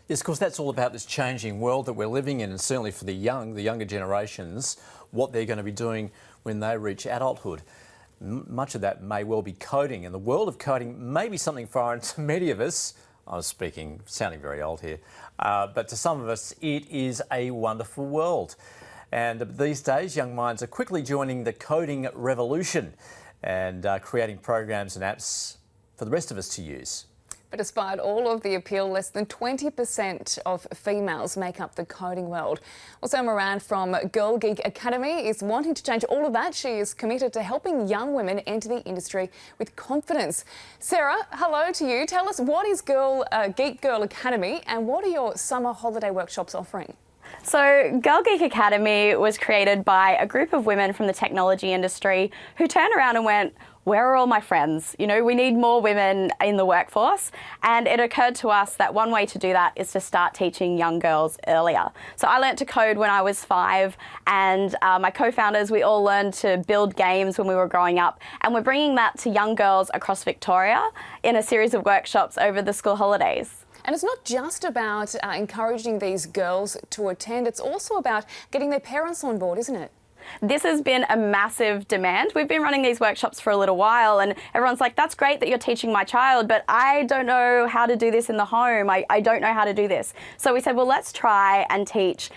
Yes, of course, that's all about this changing world that we're living in, and certainly for the younger generations, what they're going to be doing when they reach adulthood. Much of that may well be coding, and the world of coding may be something foreign to many of us. I was sounding very old here, but to some of us, it is a wonderful world. And these days, young minds are quickly joining the coding revolution and creating programs and apps for the rest of us to use. But despite all of the appeal, less than 20% of females make up the coding world. Well, Sarah Moran from Geek Academy is wanting to change all of that. She is committed to helping young women enter the industry with confidence. Sarah, hello to you. Tell us, what is Geek Academy and what are your summer holiday workshops offering? So Geek Academy was created by a group of women from the technology industry who turned around and went, where are all my friends? You know, we need more women in the workforce. And it occurred to us that one way to do that is to start teaching young girls earlier. So I learnt to code when I was 5, and my co-founders, we all learned to build games when we were growing up. And we're bringing that to young girls across Victoria in a series of workshops over the school holidays. And it's not just about encouraging these girls to attend, it's also about getting their parents on board, isn't it? This has been a massive demand. We've been running these workshops for a little while and everyone's like, that's great that you're teaching my child, but I don't know how to do this in the home. I don't know how to do this. So we said, well, let's try and teach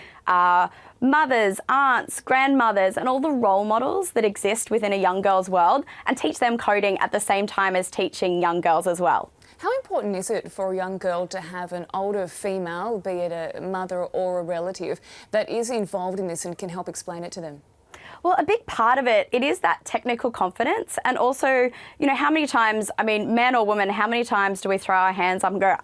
mothers, aunts, grandmothers, and all the role models that exist within a young girl's world and teach them coding at the same time as teaching young girls as well. How important is it for a young girl to have an older female, be it a mother or a relative, that is involved in this and can help explain it to them? Well, a big part of it is that technical confidence, and also, you know, how many times, I mean, man or woman, how many times do we throw our hands up and go,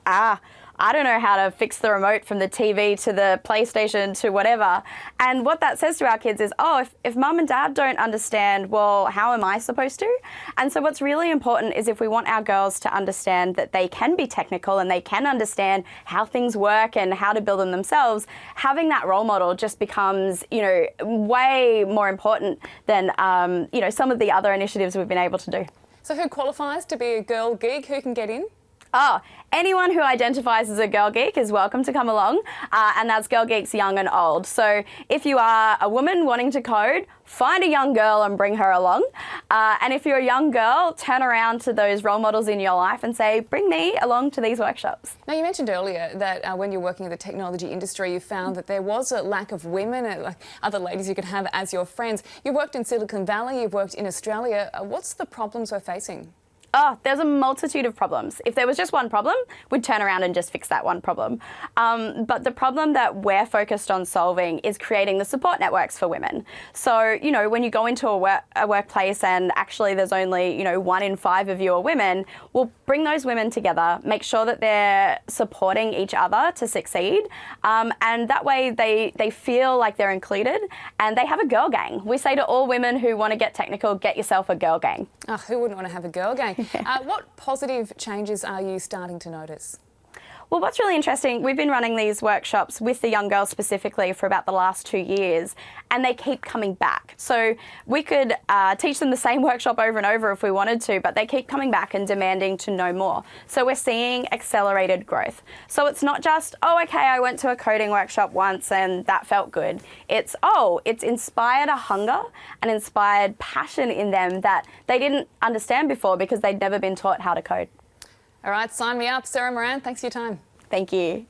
I don't know how to fix the remote from the TV to the PlayStation to whatever. And what that says to our kids is, oh, if mum and dad don't understand, well, how am I supposed to? And so what's really important is if we want our girls to understand that they can be technical and they can understand how things work and how to build them themselves, having that role model just becomes, you know, way more important than, you know, some of the other initiatives we've been able to do. So who qualifies to be a girl geek? Who can get in? Oh, anyone who identifies as a girl geek is welcome to come along, and that's girl geeks young and old. So if you are a woman wanting to code, find a young girl and bring her along. And if you're a young girl, turn around to those role models in your life and say, bring me along to these workshops. Now, you mentioned earlier that when you're working in the technology industry, you found that there was a lack of women, like other ladies you could have as your friends. You worked in Silicon Valley, you've worked in Australia. What's the problems we're facing? Oh, there's a multitude of problems. If there was just one problem, we'd turn around and just fix that one problem. But the problem that we're focused on solving is creating the support networks for women. So, you know, when you go into a workplace and actually there's only, you know, 1 in 5 of you are women, we'll bring those women together, make sure that they're supporting each other to succeed. And that way they feel like they're included and they have a girl gang. We say to all women who want to get technical, get yourself a girl gang. Oh, who wouldn't want to have a girl gang? What positive changes are you starting to notice? Well, what's really interesting, we've been running these workshops with the young girls specifically for about the last 2 years, and they keep coming back. So we could teach them the same workshop over and over if we wanted to, but they keep coming back and demanding to know more. So we're seeing accelerated growth. So it's not just, oh, okay, I went to a coding workshop once and that felt good. It's, oh, it's inspired a hunger and inspired passion in them that they didn't understand before because they'd never been taught how to code. All right, sign me up. Sarah Moran, thanks for your time. Thank you.